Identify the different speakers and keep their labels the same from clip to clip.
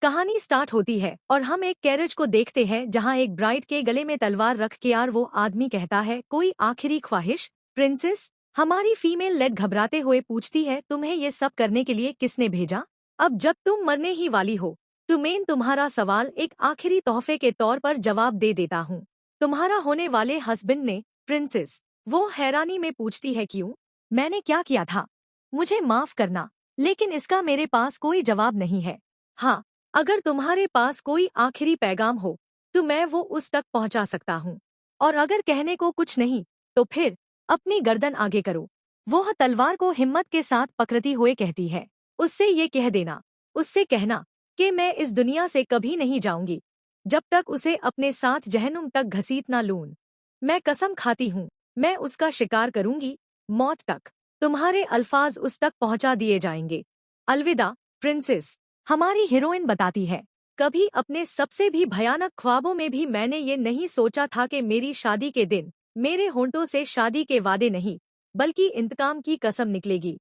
Speaker 1: कहानी स्टार्ट होती है और हम एक कैरेज को देखते हैं जहां एक ब्राइड के गले में तलवार रख के यार वो आदमी कहता है, कोई आखिरी ख्वाहिश प्रिंसेस। हमारी फीमेल लेड घबराते हुए पूछती है, तुम्हें ये सब करने के लिए किसने भेजा? अब जब तुम मरने ही वाली हो तो मैं तुम्हारा सवाल एक आखिरी तोहफे के तौर पर जवाब दे देता हूँ। तुम्हारा होने वाले हस्बैंड ने। प्रिंसेस वो हैरानी में पूछती है, क्यों? मैंने क्या किया था? मुझे माफ करना, लेकिन इसका मेरे पास कोई जवाब नहीं है। हाँ, अगर तुम्हारे पास कोई आखिरी पैगाम हो तो मैं वो उस तक पहुंचा सकता हूँ, और अगर कहने को कुछ नहीं तो फिर अपनी गर्दन आगे करो। वो तलवार को हिम्मत के साथ पकड़ती हुए कहती है, उससे ये कह देना, उससे कहना कि मैं इस दुनिया से कभी नहीं जाऊंगी जब तक उसे अपने साथ जहन्नुम तक घसीट ना लूं। मैं कसम खाती हूँ, मैं उसका शिकार करूंगी, मौत तक। तुम्हारे अल्फाज उस तक पहुंचा दिए जाएंगे। अलविदा प्रिंसेस। हमारी हीरोइन बताती है, कभी अपने सबसे भी भयानक ख्वाबों में भी मैंने ये नहीं सोचा था कि मेरी शादी के दिन मेरे होंठों से शादी के वादे नहीं बल्कि इंतकाम की कसम निकलेगी।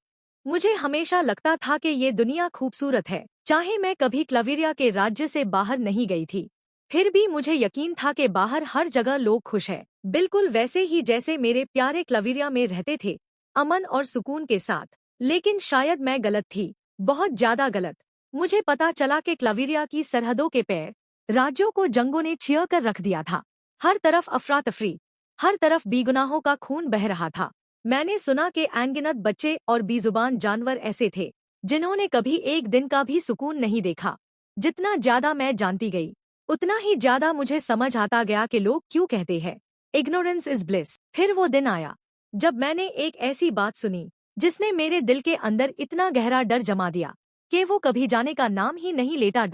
Speaker 1: मुझे हमेशा लगता था कि ये दुनिया खूबसूरत है, चाहे मैं कभी क्लवेरिया के राज्य से बाहर नहीं गई थी। फिर भी मुझे यकीन था कि बाहर हर जगह लोग खुश हैं, बिल्कुल वैसे ही जैसे मेरे प्यारे क्लवेरिया में रहते थे, अमन और सुकून के साथ। लेकिन शायद मैं गलत थी, बहुत ज्यादा गलत। मुझे पता चला कि क्लवेरिया की सरहदों के पैर राज्यों को जंगों ने छिया कर रख दिया था। हर तरफ अफरा तफरी, हर तरफ बेगुनाहों का खून बह रहा था। मैंने सुना कि अनगिनत बच्चे और बेजुबान जानवर ऐसे थे जिन्होंने कभी एक दिन का भी सुकून नहीं देखा। जितना ज्यादा मैं जानती गई उतना ही ज्यादा मुझे समझ आता गया कि लोग क्यों कहते हैं इग्नोरेंस इज ब्लिस। फिर वो दिन आया जब मैंने एक ऐसी बात सुनी जिसने मेरे दिल के अंदर इतना गहरा डर जमा दिया कि वो कभी जाने का नाम ही नहीं लेता।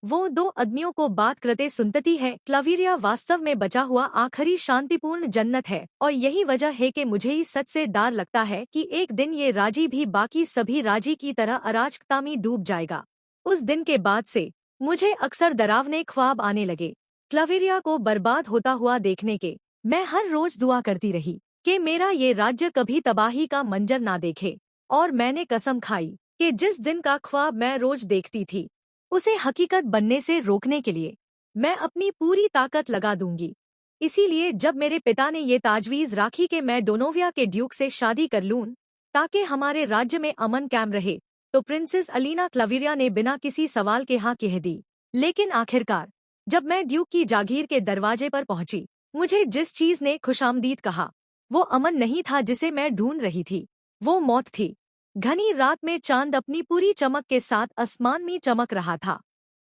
Speaker 1: वो दो आदमियों को बात करते सुनती है, क्लवेरिया वास्तव में बचा हुआ आखिरी शांतिपूर्ण जन्नत है, और यही वजह है कि मुझे ही सच से डर लगता है कि एक दिन ये राजी भी बाकी सभी राजी की तरह अराजकता में डूब जाएगा। उस दिन के बाद से मुझे अक्सर डरावने ख्वाब आने लगे, क्लवेरिया को बर्बाद होता हुआ देखने के। मैं हर रोज दुआ करती रही कि मेरा ये राज्य कभी तबाही का मंजर ना देखे, और मैंने कसम खाई कि जिस दिन का ख्वाब मैं रोज देखती थी उसे हकीकत बनने से रोकने के लिए मैं अपनी पूरी ताकत लगा दूंगी। इसीलिए जब मेरे पिता ने ये ताजवीज राखी कि मैं डोनोविया के ड्यूक से शादी कर लूं ताकि हमारे राज्य में अमन कायम रहे, तो प्रिंसेस अलीना क्लवेरिया ने बिना किसी सवाल के हाँ कह दी। लेकिन आखिरकार जब मैं ड्यूक की जागीर के दरवाजे पर पहुंची, मुझे जिस चीज ने खुशामदीद कहा वो अमन नहीं था जिसे मैं ढूंढ रही थी, वो मौत थी। घनी रात में चांद अपनी पूरी चमक के साथ आसमान में चमक रहा था।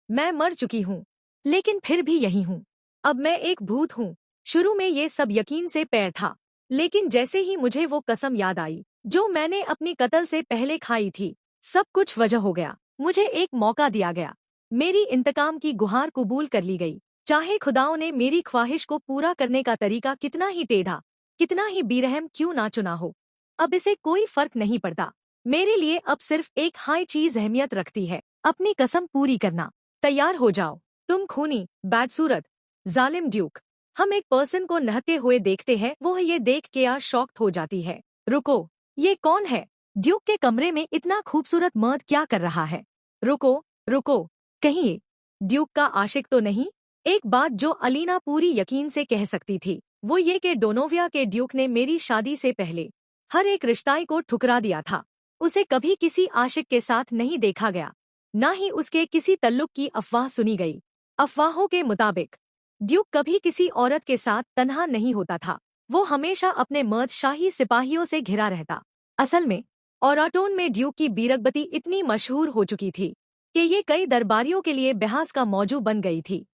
Speaker 1: मैं मर चुकी हूँ, लेकिन फिर भी यही हूँ। अब मैं एक भूत हूँ। शुरू में ये सब यकीन से पैर था, लेकिन जैसे ही मुझे वो कसम याद आई जो मैंने अपनी कत्ल से पहले खाई थी, सब कुछ वजह हो गया। मुझे एक मौका दिया गया, मेरी इंतकाम की गुहार कबूल कर ली गई, चाहे खुदाओं ने मेरी ख्वाहिश को पूरा करने का तरीका कितना ही टेढ़ा, कितना ही बेरहम क्यों ना चुना हो। अब इसे कोई फर्क नहीं पड़ता। मेरे लिए अब सिर्फ एक हाई चीज अहमियत रखती है, अपनी कसम पूरी करना। तैयार हो जाओ, तुम खूनी बदसूरत जालिम ड्यूक। हम एक पर्सन को नहाते हुए देखते हैं, वो ये देख के यार शॉक्ड हो जाती है। रुको, ये कौन है? ड्यूक के कमरे में इतना खूबसूरत मर्द क्या कर रहा है? रुको रुको, कहीं ये ड्यूक का आशिक तो नहीं? एक बात जो अलीना पूरी यकीन से कह सकती थी वो ये कि डोनोविया के ड्यूक ने मेरी शादी से पहले हर एक रिश्ते को ठुकरा दिया था। उसे कभी किसी आशिक के साथ नहीं देखा गया, न ही उसके किसी तल्लुक की अफवाह सुनी गई। अफवाहों के मुताबिक ड्यूक कभी किसी औरत के साथ तन्हा नहीं होता था, वो हमेशा अपने मर्द शाही सिपाहियों से घिरा रहता। असल में ओराटोन में ड्यूक की बीरगबती इतनी मशहूर हो चुकी थी कि ये कई दरबारियों के लिए बहस का मौजू बन गई थी।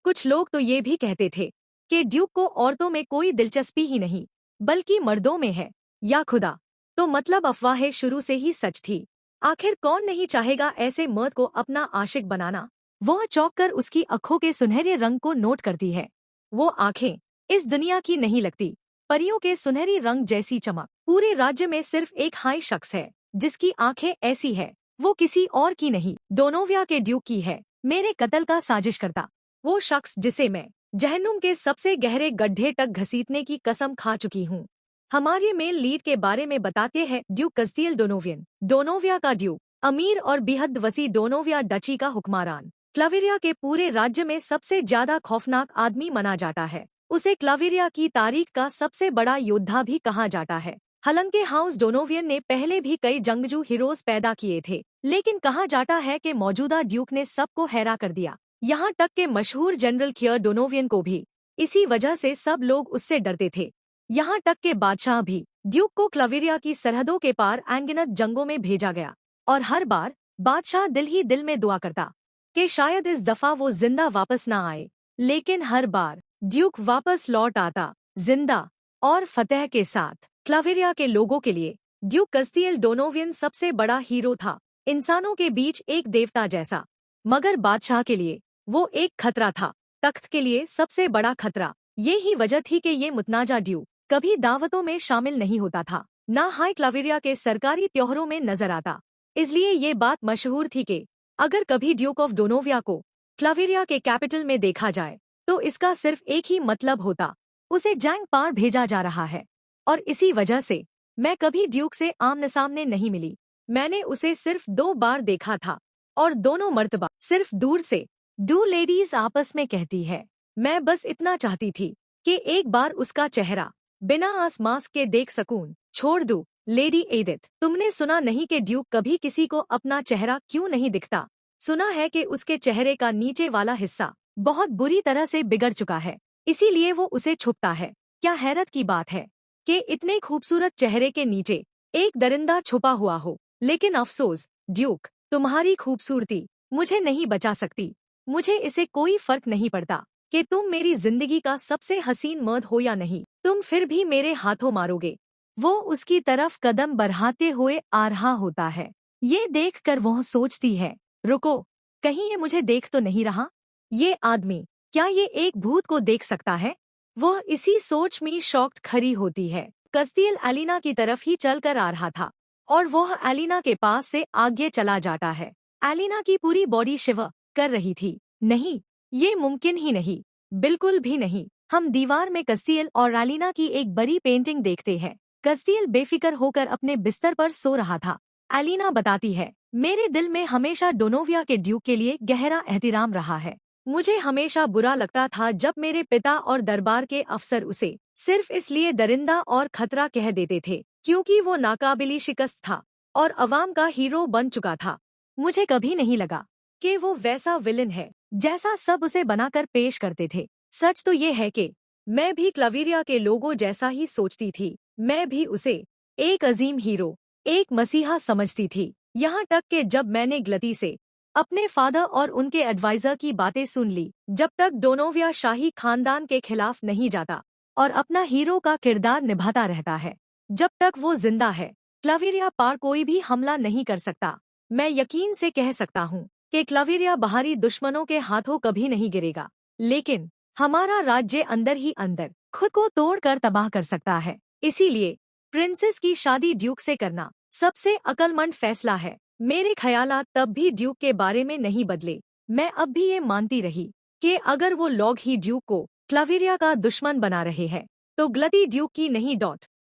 Speaker 1: कुछ लोग तो ये भी कहते थे कि ड्यूक को औरतों में कोई दिलचस्पी ही नहीं बल्कि मर्दों में है। या खुदा, तो मतलब अफवाहें शुरू से ही सच थी। आखिर कौन नहीं चाहेगा ऐसे मर्द को अपना आशिक बनाना? वह चौंक कर उसकी आंखों के सुनहरे रंग को नोट करती है। वो आंखें इस दुनिया की नहीं लगती, परियों के सुनहरी रंग जैसी चमक। पूरे राज्य में सिर्फ एक हाई शख्स है जिसकी आंखें ऐसी है, वो किसी और की नहीं, डोनोविया के ड्यूक की है, मेरे कत्ल का साजिश करता। वो शख्स जिसे मैं जहन्नुम के सबसे गहरे गड्ढे तक घसीटने की कसम खा चुकी हूँ। हमारे मेल लीड के बारे में बताते हैं, ड्यूक कस्टियल डोनोवियन, डोनोविया का ड्यूक, अमीर और बेहद वसी डोनोविया डची का हुक्मरान। क्लाविरिया के पूरे राज्य में सबसे ज्यादा खौफनाक आदमी माना जाता है। उसे क्लाविरिया की तारीख का सबसे बड़ा योद्धा भी कहा जाता है। हालांकि हाउस डोनोवियन ने पहले भी कई जंगजू हीरोज पैदा किए थे, लेकिन कहा जाता है कि मौजूदा ड्यूक ने सबको हैरा कर दिया, यहाँ तक के मशहूर जनरल कियर डोनोवियन को भी। इसी वजह से सब लोग उससे डरते थे, यहाँ तक के बादशाह भी। ड्यूक को क्लाविरिया की सरहदों के पार अनगिनत जंगों में भेजा गया, और हर बार बादशाह दिल ही दिल में दुआ करता कि शायद इस दफा वो जिंदा वापस ना आए। लेकिन हर बार ड्यूक वापस लौट आता, जिंदा और फतेह के साथ। क्लाविरिया के लोगों के लिए ड्यूक कस्तियल डोनोवियन सबसे बड़ा हीरो था, इंसानों के बीच एक देवता जैसा। मगर बादशाह के लिए वो एक खतरा था, तख्त के लिए सबसे बड़ा खतरा। ये ही वजह थी कि ये मुतनाजा ड्यूक कभी दावतों में शामिल नहीं होता था, ना हाई क्लाविरिया के सरकारी त्योहारों में नजर आता। इसलिए ये बात मशहूर थी कि अगर कभी ड्यूक ऑफ डोनोविया को क्लाविरिया के कैपिटल में देखा जाए तो इसका सिर्फ एक ही मतलब होता, उसे जंग पार भेजा जा रहा है। और इसी वजह से मैं कभी ड्यूक से आमने सामने नहीं मिली। मैंने उसे सिर्फ 2 बार देखा था, और दोनों मर्तबा सिर्फ दूर से। डू लेडीज आपस में कहती है, मैं बस इतना चाहती थी कि एक बार उसका चेहरा बिना आसमास के देख सकूं। छोड़ दूं लेडी एडिथ, तुमने सुना नहीं कि ड्यूक कभी किसी को अपना चेहरा क्यों नहीं दिखता? सुना है कि उसके चेहरे का नीचे वाला हिस्सा बहुत बुरी तरह से बिगड़ चुका है, इसीलिए वो उसे छुपता है। क्या हैरत की बात है कि इतने खूबसूरत चेहरे के नीचे एक दरिंदा छुपा हुआ हो। लेकिन अफसोस ड्यूक, तुम्हारी खूबसूरती मुझे नहीं बचा सकती। मुझे इसे कोई फर्क नहीं पड़ता कि तुम मेरी जिंदगी का सबसे हसीन मर्द हो या नहीं, तुम फिर भी मेरे हाथों मारोगे। वो उसकी तरफ कदम बढ़ाते हुए आ रहा होता है। ये देखकर वह सोचती है, रुको, कहीं ये मुझे देख तो नहीं रहा? ये आदमी, क्या ये एक भूत को देख सकता है? वह इसी सोच में शॉक्ड खड़ी होती है। कस्तियल एलिना की तरफ ही चलकर आ रहा था, और वह एलिना के पास से आगे चला जाता है। एलिना की पूरी बॉडी शिवर कर रही थी। नहीं, ये मुमकिन ही नहीं, बिल्कुल भी नहीं। हम दीवार में कस्तियल और एलिना की एक बड़ी पेंटिंग देखते हैं। कस्तियल बेफिक्र होकर अपने बिस्तर पर सो रहा था। एलिना बताती है, मेरे दिल में हमेशा डोनोविया के ड्यूक के लिए गहरा एहतिराम रहा है। मुझे हमेशा बुरा लगता था जब मेरे पिता और दरबार के अफसर उसे सिर्फ इसलिए दरिंदा और खतरा कह देते थे क्योंकि वो नाकाबिली शिकस्त था और अवाम का हीरो बन चुका था। मुझे कभी नहीं लगा कि वो वैसा विलन है जैसा सब उसे बनाकर पेश करते थे। सच तो ये है कि मैं भी क्लाविरिया के लोगों जैसा ही सोचती थी। मैं भी उसे एक अजीम हीरो, एक मसीहा समझती थी। यहाँ तक कि जब मैंने गलती से अपने फादर और उनके एडवाइजर की बातें सुन ली, जब तक डोनोविया शाही खानदान के खिलाफ नहीं जाता और अपना हीरो का किरदार निभाता रहता है, जब तक वो जिंदा है, क्लाविरिया पर कोई भी हमला नहीं कर सकता। मैं यकीन से कह सकता हूँ कि क्लाविरिया बाहरी दुश्मनों के हाथों कभी नहीं गिरेगा, लेकिन हमारा राज्य अंदर ही अंदर खुद को तोड़कर तबाह कर सकता है। इसीलिए प्रिंसेस की शादी ड्यूक से करना सबसे अक्लमंद फैसला है। मेरे ख्यालात तब भी ड्यूक के बारे में नहीं बदले। मैं अब भी ये मानती रही कि अगर वो लोग ही ड्यूक को क्लाविरिया का दुश्मन बना रहे हैं, तो गलती ड्यूक की नहीं।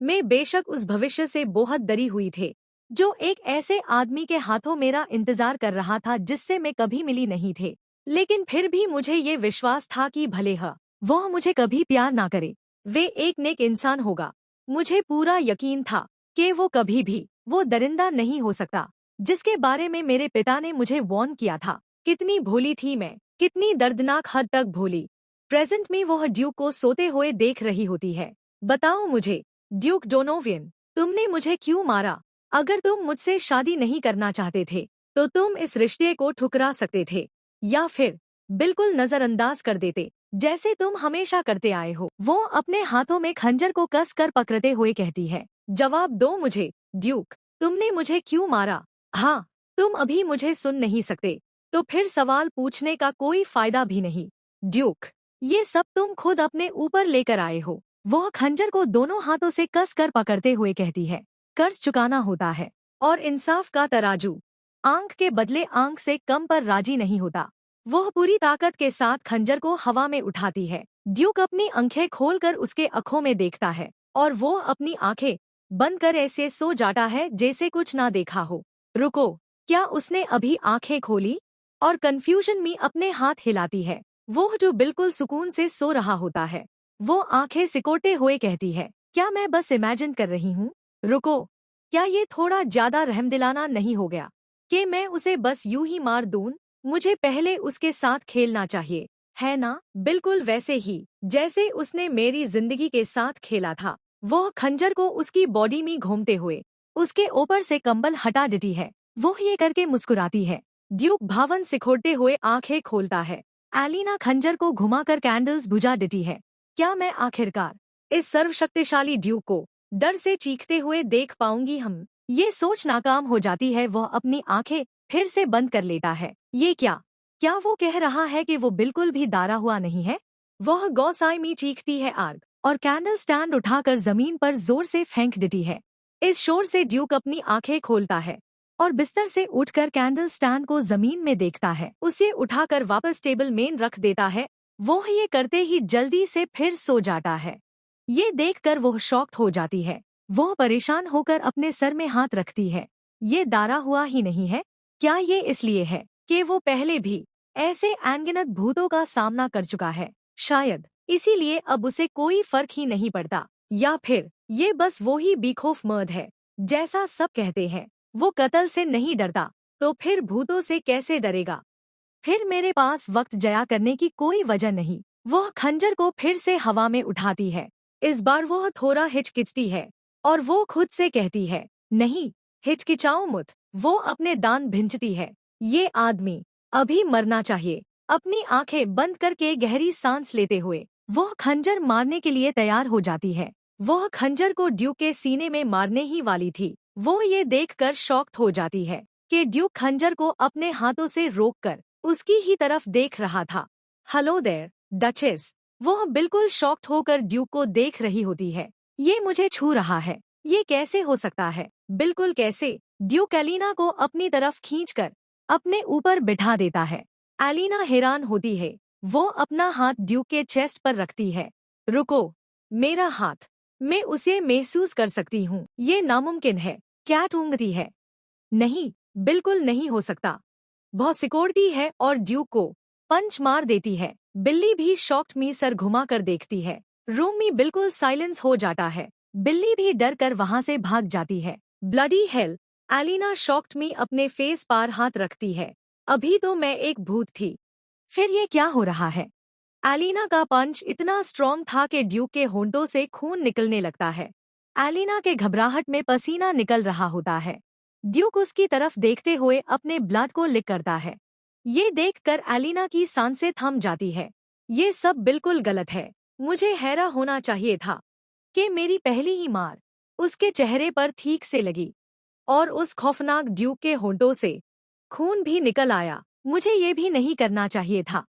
Speaker 1: मैं बेशक उस भविष्य से बहुत डरी हुई थे, जो एक ऐसे आदमी के हाथों मेरा इंतजार कर रहा था जिससे मैं कभी मिली नहीं थे। लेकिन फिर भी मुझे ये विश्वास था कि भले वह मुझे कभी प्यार ना करे, वे एक नेक इंसान होगा। मुझे पूरा यकीन था कि वो कभी भी वो दरिंदा नहीं हो सकता जिसके बारे में मेरे पिता ने मुझे वार्न किया था। कितनी भोली थी मैं, कितनी दर्दनाक हद तक भोली। प्रेजेंट में वह ड्यूक को सोते हुए देख रही होती है। बताओ मुझे, ड्यूक डोनोवियन, तुमने मुझे क्यों मारा? अगर तुम मुझसे शादी नहीं करना चाहते थे, तो तुम इस रिश्ते को ठुकरा सकते थे, या फिर बिल्कुल नजरअंदाज कर देते, जैसे तुम हमेशा करते आए हो। वो अपने हाथों में खंजर को कस कर पकड़ते हुए कहती है, जवाब दो मुझे, ड्यूक, तुमने मुझे क्यों मारा? हाँ, तुम अभी मुझे सुन नहीं सकते, तो फिर सवाल पूछने का कोई फायदा भी नहीं। ड्यूक, ये सब तुम खुद अपने ऊपर लेकर आए हो। वह खंजर को दोनों हाथों से कस कर पकड़ते हुए कहती है, कर्ज चुकाना होता है, और इंसाफ का तराजू आंख के बदले आंख से कम पर राजी नहीं होता। वह पूरी ताकत के साथ खंजर को हवा में उठाती है। ड्यूक अपनी आंखें खोलकर उसके आंखों में देखता है, और वो अपनी आंखें बंद कर ऐसे सो जाता है जैसे कुछ ना देखा हो। रुको, क्या उसने अभी आंखें खोली? और कंफ्यूजन में अपने हाथ हिलाती है। वो जो बिल्कुल सुकून से सो रहा होता है, वो आंखें सिकोड़ते हुए कहती है, क्या मैं बस इमेजिन कर रही हूँ? रुको, क्या ये थोड़ा ज्यादा रहमदिलाना नहीं हो गया कि मैं उसे बस यूं ही मार दूं? मुझे पहले उसके साथ खेलना चाहिए, है ना? बिल्कुल वैसे ही जैसे उसने मेरी जिंदगी के साथ खेला था। वो खंजर को उसकी बॉडी में घूमते हुए उसके ऊपर से कंबल हटा देती है। वो ये करके मुस्कुराती है। ड्यूक भावन सिकोड़ते हुए आंखें खोलता है। एलिना खंजर को घुमाकर कैंडल्स बुझा देती है। क्या मैं आखिरकार इस सर्वशक्तिशाली ड्यूक को डर से चीखते हुए देख पाऊंगी? हम ये सोच नाकाम हो जाती है। वह अपनी आंखें फिर से बंद कर लेता है। ये क्या क्या वो कह रहा है कि वो बिल्कुल भी दारा हुआ नहीं है? वह गौसाई में चीखती है आग और कैंडल स्टैंड उठाकर जमीन पर जोर से फेंक देती है। इस शोर से ड्यूक अपनी आंखें खोलता है और बिस्तर से उठकर कैंडल स्टैंड को जमीन में देखता है। उसे उठाकर वापस टेबल में रख देता है। वो ये करते ही जल्दी से फिर सो जाता है। ये देखकर वह शॉक्ड हो जाती है। वह परेशान होकर अपने सर में हाथ रखती है। ये दारा हुआ ही नहीं है? क्या ये इसलिए है कि वो पहले भी ऐसे अनगिनत भूतों का सामना कर चुका है? शायद इसीलिए अब उसे कोई फर्क ही नहीं पड़ता, या फिर ये बस वो ही बेखौफ मर्द है जैसा सब कहते हैं। वो कत्ल से नहीं डरता तो फिर भूतों से कैसे डरेगा? फिर मेरे पास वक्त जया करने की कोई वजह नहीं। वह खंजर को फिर से हवा में उठाती है। इस बार वह थोड़ा हिचकिचती है और वो खुद से कहती है, नहीं, हिचकिचाओ मत। वो अपने दांत भिंचती है। ये आदमी अभी मरना चाहिए। अपनी आंखें बंद करके गहरी सांस लेते हुए वह खंजर मारने के लिए तैयार हो जाती है। वह खंजर को ड्यूक के सीने में मारने ही वाली थी। वो ये देखकर शॉक्ड हो जाती है कि ड्यूक खंजर को अपने हाथों से रोककर उसकी ही तरफ देख रहा था। Hello there, duchess. वह बिल्कुल शॉक्ड होकर ड्यूक को देख रही होती है। ये मुझे छू रहा है। ये कैसे हो सकता है? बिल्कुल कैसे? ड्यूक एलिना को अपनी तरफ खींचकर अपने ऊपर बिठा देता है। एलिना हैरान होती है। वो अपना हाथ ड्यूक के चेस्ट पर रखती है। रुको, मेरा हाथ। मैं उसे महसूस कर सकती हूँ। ये नामुमकिन है। कैट ऊँगती है। नहीं, बिल्कुल नहीं हो सकता। बहुत सिकोड़ती है और ड्यूक को पंच मार देती है। बिल्ली भी शॉक्ड में सर घुमाकर देखती है। रूम में बिल्कुल साइलेंस हो जाता है। बिल्ली भी डर कर वहाँ से भाग जाती है। Bloody hell! एलिना शॉक्ड में अपने फेस पर हाथ रखती है। अभी तो मैं एक भूत थी, फिर ये क्या हो रहा है? एलिना का पंच इतना स्ट्रॉन्ग था कि ड्यूक के होंठों से खून निकलने लगता है। एलिना के घबराहट में पसीना निकल रहा होता है। ड्यूक उसकी तरफ देखते हुए अपने ब्लड को लिक करता है। ये देखकर एलिना की सांसें थम जाती है। ये सब बिल्कुल गलत है। मुझे हैरान होना चाहिए था कि मेरी पहली ही मार उसके चेहरे पर ठीक से लगी और उस खौफनाक ड्यूक के होंठों से खून भी निकल आया। मुझे ये भी नहीं करना चाहिए था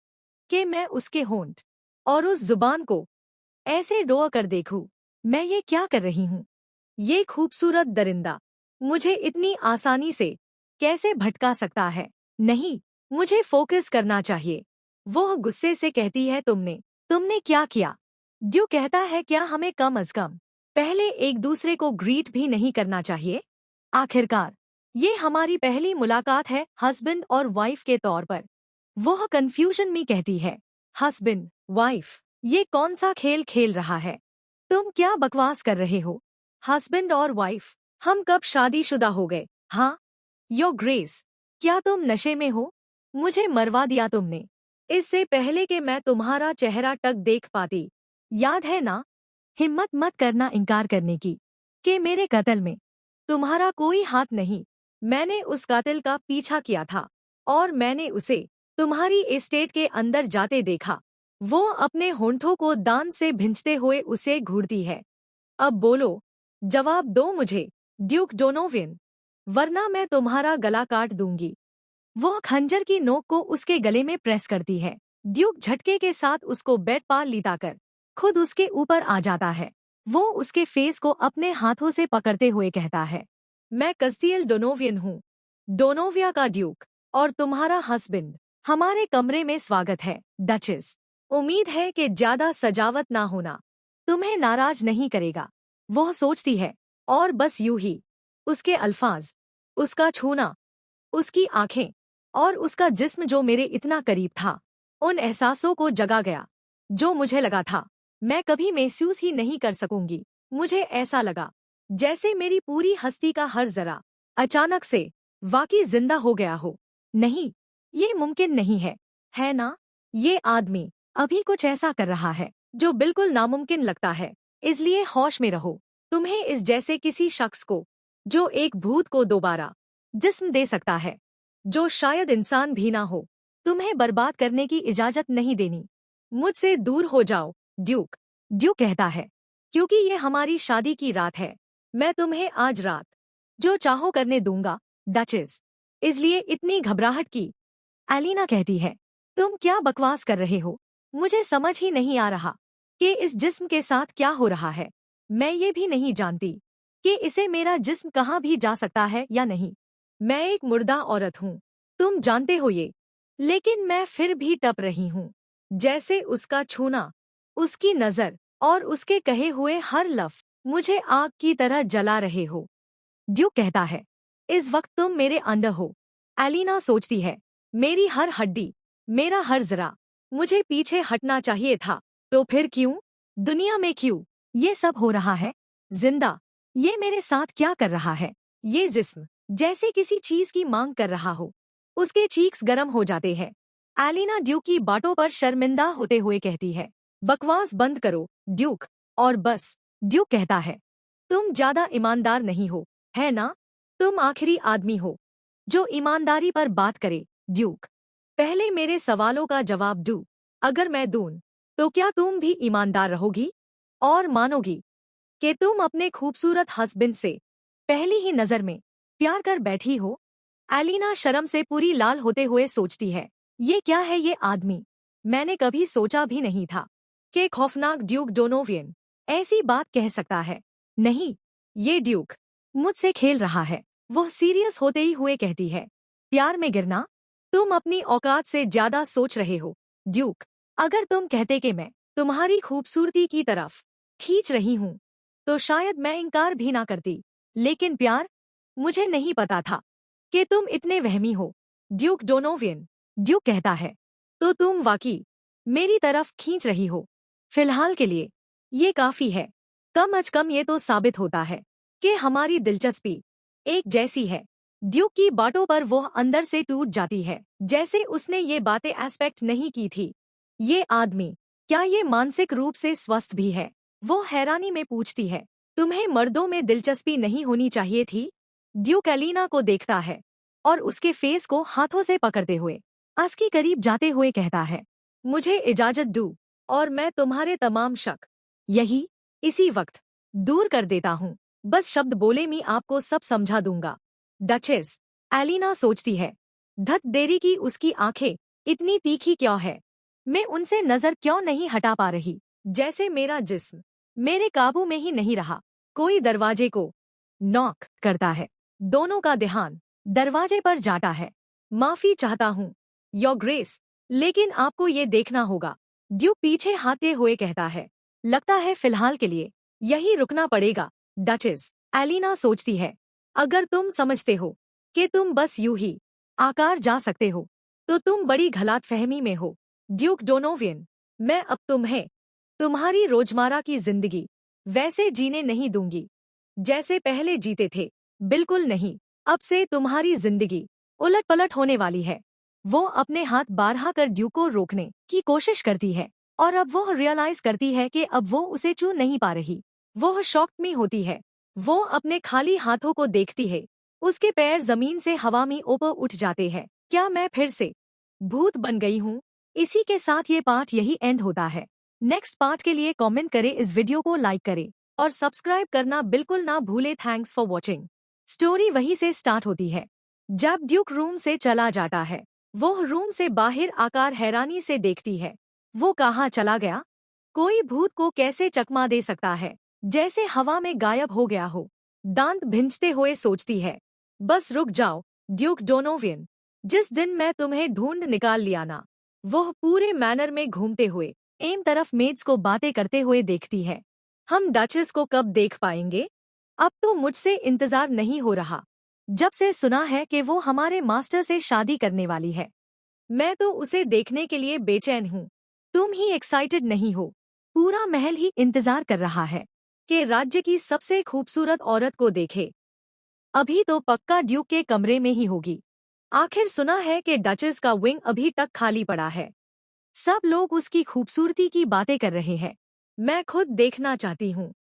Speaker 1: कि मैं उसके होंठ और उस जुबान को ऐसे डोआ कर देखूं। मैं ये क्या कर रही हूँ? ये खूबसूरत दरिंदा मुझे इतनी आसानी से कैसे भटका सकता है? नहीं, मुझे फोकस करना चाहिए। वो गुस्से से कहती है, तुमने क्या किया? ड्यू कहता है, क्या हमें कम अज कम पहले एक दूसरे को ग्रीट भी नहीं करना चाहिए? आखिरकार ये हमारी पहली मुलाकात है हस्बैंड और वाइफ के तौर पर। वह कंफ्यूजन में कहती है, हस्बैंड वाइफ, ये कौन सा खेल खेल रहा है? तुम क्या बकवास कर रहे हो? हस्बैंड और वाइफ? हम कब शादीशुदा हो गए? हाँ, योर ग्रेस, क्या तुम नशे में हो? मुझे मरवा दिया तुमने। इससे पहले कि मैं तुम्हारा चेहरा तक देख पाती। याद है ना? हिम्मत मत करना इनकार करने की कि मेरे कत्ल में तुम्हारा कोई हाथ नहीं। मैंने उस कातिल का पीछा किया था और मैंने उसे तुम्हारी एस्टेट के अंदर जाते देखा। वो अपने होंठों को दांत से भिंचते हुए उसे घूरती है। अब बोलो, जवाब दो मुझे, ड्यूक डोनोवियन, वरना मैं तुम्हारा गला काट दूंगी। वह खंजर की नोक को उसके गले में प्रेस करती है। ड्यूक झटके के साथ उसको बेड पर लिटाकर खुद उसके ऊपर आ जाता है। वो उसके फेस को अपने हाथों से पकड़ते हुए कहता है, मैं कस्तियल डोनोवियन हूँ, डोनोविया का ड्यूक, और तुम्हारा हस्बैंड। हमारे कमरे में स्वागत है, डचेस। उम्मीद है कि ज्यादा सजावट ना होना तुम्हें नाराज नहीं करेगा। वह सोचती है, और बस यूं ही उसके अल्फाज, उसका छूना, उसकी आंखें और उसका जिस्म जो मेरे इतना करीब था, उन एहसासों को जगा गया जो मुझे लगा था मैं कभी महसूस ही नहीं कर सकूंगी। मुझे ऐसा लगा जैसे मेरी पूरी हस्ती का हर जरा अचानक से वाकई जिंदा हो गया हो। नहीं, ये मुमकिन नहीं है ना? ये आदमी अभी कुछ ऐसा कर रहा है जो बिल्कुल नामुमकिन लगता है। इसलिए होश में रहो। तुम्हें इस जैसे किसी शख्स को जो एक भूत को दोबारा जिस्म दे सकता है, जो शायद इंसान भी ना हो, तुम्हें बर्बाद करने की इजाजत नहीं देनी। मुझसे दूर हो जाओ, ड्यूक। ड्यूक कहता है, क्योंकि ये हमारी शादी की रात है, मैं तुम्हें आज रात जो चाहो करने दूंगा, डचेस। इसलिए इतनी घबराहट की। एलिना कहती है, तुम क्या बकवास कर रहे हो? मुझे समझ ही नहीं आ रहा कि इस जिस्म के साथ क्या हो रहा है। मैं ये भी नहीं जानती कि इसे मेरा जिस्म कहाँ भी जा सकता है या नहीं। मैं एक मुर्दा औरत हूँ, तुम जानते हो ये। लेकिन मैं फिर भी टप रही हूँ, जैसे उसका छूना, उसकी नजर और उसके कहे हुए हर लफ्ज मुझे आग की तरह जला रहे हो। ड्यूक कहता है, इस वक्त तुम मेरे अंडर हो। एलिना सोचती है, मेरी हर हड्डी, मेरा हर जरा, मुझे पीछे हटना चाहिए था। तो फिर क्यों? दुनिया में क्यों ये सब हो रहा है? जिंदा, ये मेरे साथ क्या कर रहा है? ये जिस्म जैसे किसी चीज की मांग कर रहा हो। उसके चीक्स गर्म हो जाते हैं। एलिना ड्यूक की बातों पर शर्मिंदा होते हुए कहती है, बकवास बंद करो, ड्यूक। और बस। ड्यूक कहता है, तुम ज्यादा ईमानदार नहीं हो, है ना? तुम आखिरी आदमी हो जो ईमानदारी पर बात करे, ड्यूक। पहले मेरे सवालों का जवाब दो। अगर मैं दूं, तो क्या तुम भी ईमानदार रहोगी और मानोगी कि तुम अपने खूबसूरत हस्बैंड से पहली ही नजर में प्यार कर बैठी हो? एलिना शर्म से पूरी लाल होते हुए सोचती है, ये क्या है ये आदमी? मैंने कभी सोचा भी नहीं था कि खौफनाक ड्यूक डोनोवियन ऐसी बात कह सकता है। नहीं, ये ड्यूक मुझसे खेल रहा है। वह सीरियस होते ही हुए कहती है, प्यार में गिरना? तुम अपनी औकात से ज्यादा सोच रहे हो, ड्यूक। अगर तुम कहते कि मैं तुम्हारी खूबसूरती की तरफ खींच रही हूँ, तो शायद मैं इनकार भी ना करती। लेकिन प्यार? मुझे नहीं पता था कि तुम इतने वहमी हो, ड्यूक डोनोवियन। ड्यूक कहता है, तो तुम वाकई मेरी तरफ खींच रही हो। फिलहाल के लिए ये काफी है। कम अज कम ये तो साबित होता है कि हमारी दिलचस्पी एक जैसी है। ड्यूक की बातों पर वो अंदर से टूट जाती है, जैसे उसने ये बातें एक्सपेक्ट नहीं की थी। ये आदमी, क्या ये मानसिक रूप से स्वस्थ भी है? वो हैरानी में पूछती है, तुम्हें मर्दों में दिलचस्पी नहीं होनी चाहिए थी? ड्यूक एलिना को देखता है और उसके फेस को हाथों से पकड़ते हुए उसके करीब जाते हुए कहता है, मुझे इजाजत दो और मैं तुम्हारे तमाम शक यही इसी वक्त दूर कर देता हूँ। बस शब्द बोले मैं आपको सब समझा दूंगा, डचेस। एलिना सोचती है, धत देरी की उसकी आंखें इतनी तीखी क्यों है? मैं उनसे नजर क्यों नहीं हटा पा रही? जैसे मेरा जिस्म मेरे काबू में ही नहीं रहा। कोई दरवाजे को नॉक करता है। दोनों का ध्यान दरवाजे पर जाता है। माफी चाहता हूँ, योर ग्रेस, लेकिन आपको ये देखना होगा, ड्यूक पीछे हाथते हुए कहता है। लगता है फिलहाल के लिए यही रुकना पड़ेगा, डचेस। एलिना सोचती है, अगर तुम समझते हो कि तुम बस यूं ही आकार जा सकते हो, तो तुम बड़ी गलतफहमी में हो, ड्यूक डोनोवियन। मैं अब तुम्हें तुम्हारी रोजमर्रा की जिंदगी वैसे जीने नहीं दूंगी जैसे पहले जीते थे। बिल्कुल नहीं। अब से तुम्हारी जिंदगी उलट पलट होने वाली है। वो अपने हाथ बारहा कर ड्यूक को रोकने की कोशिश करती है और अब वो रियलाइज करती है कि अब वो उसे छू नहीं पा रही। वो शॉक्ड में होती है। वो अपने खाली हाथों को देखती है। उसके पैर जमीन से हवा में ऊपर उठ जाते हैं। क्या मैं फिर से भूत बन गई हूँ? इसी के साथ ये पार्ट यही एंड होता है। नेक्स्ट पार्ट के लिए कमेंट करें, इस वीडियो को लाइक करें और सब्सक्राइब करना बिल्कुल ना भूले। Thanks for watching. स्टोरी वहीं से स्टार्ट होती है जब ड्यूक रूम से चला जाता है। वो रूम से बाहर आकर हैरानी से देखती है। वो कहाँ चला गया? कोई भूत को कैसे चकमा दे सकता है? जैसे हवा में गायब हो गया हो। दांत भिंचते हुए सोचती है, बस रुक जाओ, ड्यूक डोनोवियन। जिस दिन मैं तुम्हें ढूंढ निकाल लिया ना। वह पूरे मैनर में घूमते हुए एम तरफ मेड्स को बातें करते हुए देखती है। हम डचेस को कब देख पाएंगे? अब तो मुझसे इंतजार नहीं हो रहा। जब से सुना है कि वो हमारे मास्टर से शादी करने वाली है, मैं तो उसे देखने के लिए बेचैन हूँ। तुम ही एक्साइटेड नहीं हो? पूरा महल ही इंतजार कर रहा है कि राज्य की सबसे खूबसूरत औरत को देखे। अभी तो पक्का ड्यूक के कमरे में ही होगी। आखिर सुना है कि डचेस का विंग अभी तक खाली पड़ा है। सब लोग उसकी खूबसूरती की बातें कर रहे हैं। मैं खुद देखना चाहती हूँ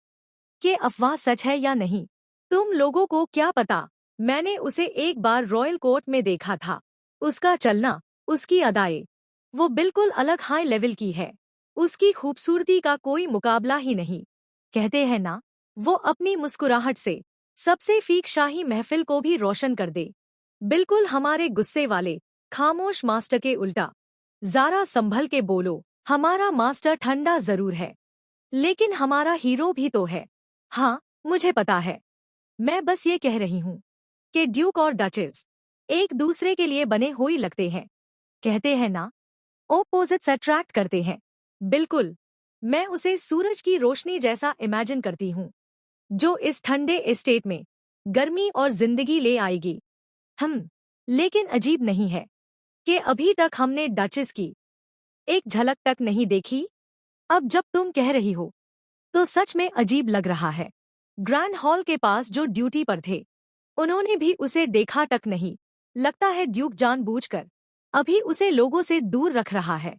Speaker 1: कि अफवाह सच है या नहीं। तुम लोगों को क्या पता, मैंने उसे एक बार रॉयल कोर्ट में देखा था। उसका चलना, उसकी अदाएं, वो बिल्कुल अलग हाई लेवल की है। उसकी खूबसूरती का कोई मुकाबला ही नहीं। कहते हैं ना, वो अपनी मुस्कुराहट से सबसे फीक शाही महफिल को भी रोशन कर दे। बिल्कुल हमारे गुस्से वाले खामोश मास्टर के उल्टा। ज़रा संभल के बोलो, हमारा मास्टर ठंडा जरूर है, लेकिन हमारा हीरो भी तो है। हाँ, मुझे पता है। मैं बस ये कह रही हूँ कि ड्यूक और डचेस एक दूसरे के लिए बने हुए लगते हैं। कहते हैं ना, ओपोजिट्स अट्रैक्ट करते हैं। बिल्कुल, मैं उसे सूरज की रोशनी जैसा इमेजिन करती हूँ, जो इस ठंडे एस्टेट में गर्मी और जिंदगी ले आएगी। लेकिन अजीब नहीं है कि अभी तक हमने डचेस की एक झलक तक नहीं देखी? अब जब तुम कह रही हो, तो सच में अजीब लग रहा है। ग्रैंड हॉल के पास जो ड्यूटी पर थे, उन्होंने भी उसे देखा तक नहीं। लगता है ड्यूक जानबूझकर अभी उसे लोगों से दूर रख रहा है।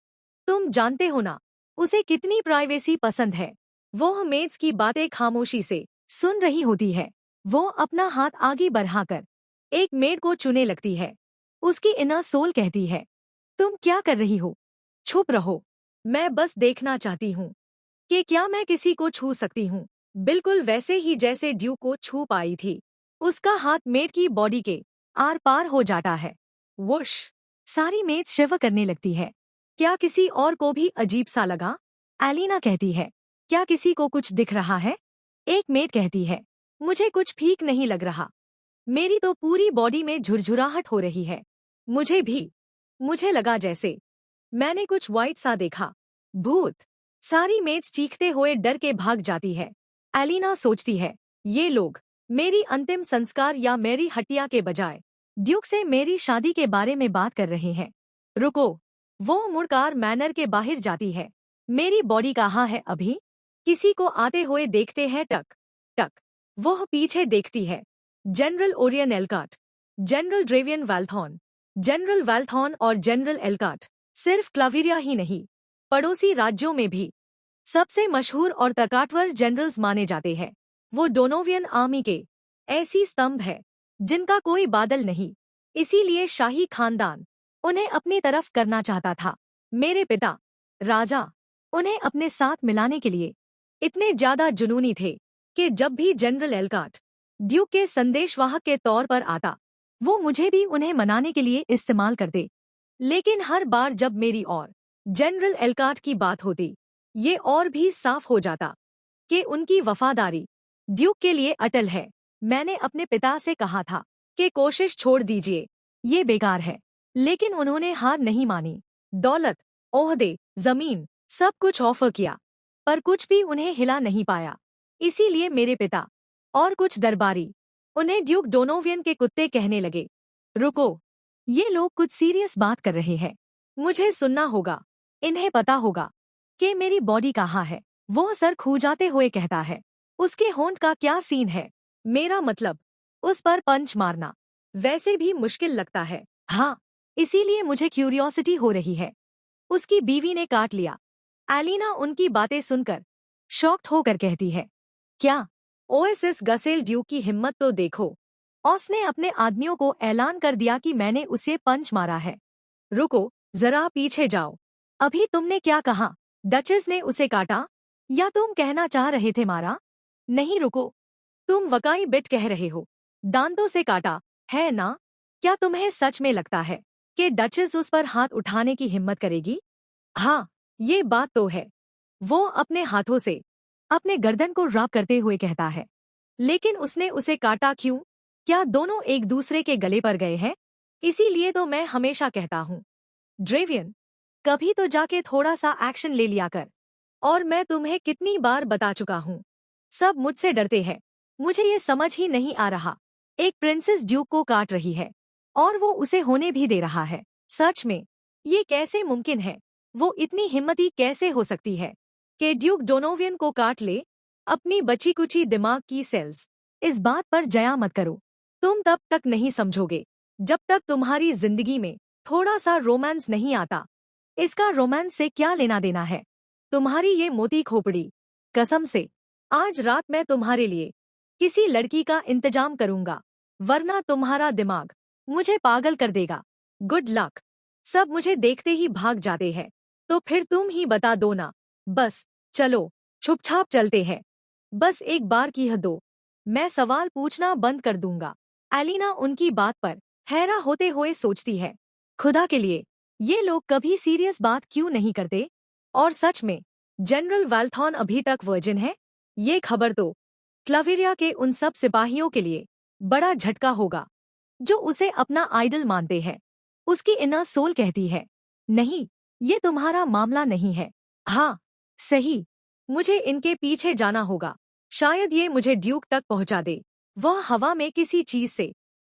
Speaker 1: तुम जानते हो ना, उसे कितनी प्राइवेसी पसंद है। वो मेड्स की बातें खामोशी से सुन रही होती है। वो अपना हाथ आगे बढ़ाकर एक मेड को चुने लगती है। उसकी इनर सोल कहती है, तुम क्या कर रही हो? चुप रहो। मैं बस देखना चाहती हूँ कि क्या मैं किसी को छू सकती हूँ, बिल्कुल वैसे ही जैसे ड्यू को छू पाई थी। उसका हाथ मेड की बॉडी के आर पार हो जाता है। वुश! सारी मेड शिवर करने लगती है। क्या किसी और को भी अजीब सा लगा? एलिना कहती है, क्या किसी को कुछ दिख रहा है? एक मेड कहती है, मुझे कुछ ठीक नहीं लग रहा। मेरी तो पूरी बॉडी में झुरझुराहट हो रही है। मुझे भी। मुझे लगा जैसे मैंने कुछ व्हाइट सा देखा। भूत! सारी मेड्स चीखते हुए डर के भाग जाती है। एलिना सोचती है, ये लोग मेरी अंतिम संस्कार या मेरी हत्या के बजाय ड्यूक से मेरी शादी के बारे में बात कर रहे हैं। रुको! वो मुड़कर मैनर के बाहर जाती है। मेरी बॉडी कहाँ है अभी? किसी को आते हुए देखते हैं टक टक। वह पीछे देखती है। जनरल ओरियन एल्काट, जनरल ड्रेवियन वैल्थॉन, जनरल वैल्थॉन और जनरल एल्काट सिर्फ क्लाविरिया ही नहीं, पड़ोसी राज्यों में भी सबसे मशहूर और ताकतवर जनरल्स माने जाते हैं। वो डोनोवियन आर्मी के ऐसी स्तंभ है जिनका कोई बादल नहीं। इसीलिए शाही खानदान उन्हें अपनी तरफ करना चाहता था। मेरे पिता राजा उन्हें अपने साथ मिलाने के लिए इतने ज्यादा जुनूनी थे कि जब भी जनरल एल्काट ड्यूक के संदेशवाहक के तौर पर आता, वो मुझे भी उन्हें मनाने के लिए इस्तेमाल करते। लेकिन हर बार जब मेरी और जनरल एल्काट की बात होती, ये और भी साफ हो जाता कि उनकी वफादारी ड्यूक के लिए अटल है। मैंने अपने पिता से कहा था कि कोशिश छोड़ दीजिए, ये बेकार है। लेकिन उन्होंने हार नहीं मानी। दौलत, ओहदे, जमीन, सब कुछ ऑफर किया, पर कुछ भी उन्हें हिला नहीं पाया। इसीलिए मेरे पिता और कुछ दरबारी उन्हें ड्यूक डोनोवियन के कुत्ते कहने लगे। रुको! ये लोग कुछ सीरियस बात कर रहे हैं। मुझे सुनना होगा। इन्हें पता होगा कि मेरी बॉडी कहाँ है। वो सर खूजाते हुए कहता है, उसके होंठ का क्या सीन है? मेरा मतलब, उस पर पंच मारना वैसे भी मुश्किल लगता है। हाँ, इसीलिए मुझे क्यूरियोसिटी हो रही है। उसकी बीवी ने काट लिया। एलिना उनकी बातें सुनकर शॉक्ड होकर कहती है, क्या? ओएसएस गसेल ड्यूक की हिम्मत तो देखो। उसने अपने आदमियों को ऐलान कर दिया कि मैंने उसे पंच मारा है। रुको, जरा पीछे जाओ। अभी तुमने क्या कहा? डचेस ने उसे काटा? या तुम कहना चाह रहे थे मारा? नहीं, रुको, तुम वकाई बिट कह रहे हो। दांतों से काटा, है ना? क्या तुम्हें सच में लगता है कि डचेस उस पर हाथ उठाने की हिम्मत करेगी? हाँ, ये बात तो है। वो अपने हाथों से अपने गर्दन को रब करते हुए कहता है। लेकिन उसने उसे काटा क्यों? क्या दोनों एक दूसरे के गले पर गए हैं? इसीलिए तो मैं हमेशा कहता हूँ, ड्रेवियन, कभी तो जाके थोड़ा सा एक्शन ले लिया कर। और मैं तुम्हें कितनी बार बता चुका हूँ, सब मुझसे डरते हैं। मुझे ये समझ ही नहीं आ रहा एक प्रिंसेस ड्यूक को काट रही है और वो उसे होने भी दे रहा है। सच में ये कैसे मुमकिन है? वो इतनी हिम्मती कैसे हो सकती है कि ड्यूक डोनोवियन को काट ले अपनी बची कुची दिमाग की सेल्स? इस बात पर जया मत करो। तुम तब तक नहीं समझोगे जब तक तुम्हारी जिंदगी में थोड़ा सा रोमांस नहीं आता। इसका रोमांस से क्या लेना देना है? तुम्हारी ये मोती खोपड़ी, कसम से आज रात मैं तुम्हारे लिए किसी लड़की का इंतजाम करूंगा, वरना तुम्हारा दिमाग मुझे पागल कर देगा। Good luck. सब मुझे देखते ही भाग जाते हैं, तो फिर तुम ही बता दो ना। बस चलो छुपछाप चलते हैं। बस एक बार की हद दो, मैं सवाल पूछना बंद कर दूंगा। एलिना उनकी बात पर हैरा होते हुए सोचती है, खुदा के लिए ये लोग कभी सीरियस बात क्यों नहीं करते? और सच में जनरल वाल्थॉन अभी तक वर्जिन है? ये खबर तो क्लावेरिया के उन सब सिपाहियों के लिए बड़ा झटका होगा जो उसे अपना आइडल मानते हैं। उसकी इनर सोल कहती है, नहीं, ये तुम्हारा मामला नहीं है। हाँ, सही, मुझे इनके पीछे जाना होगा। शायद ये मुझे ड्यूक तक पहुंचा दे। वह हवा में किसी चीज से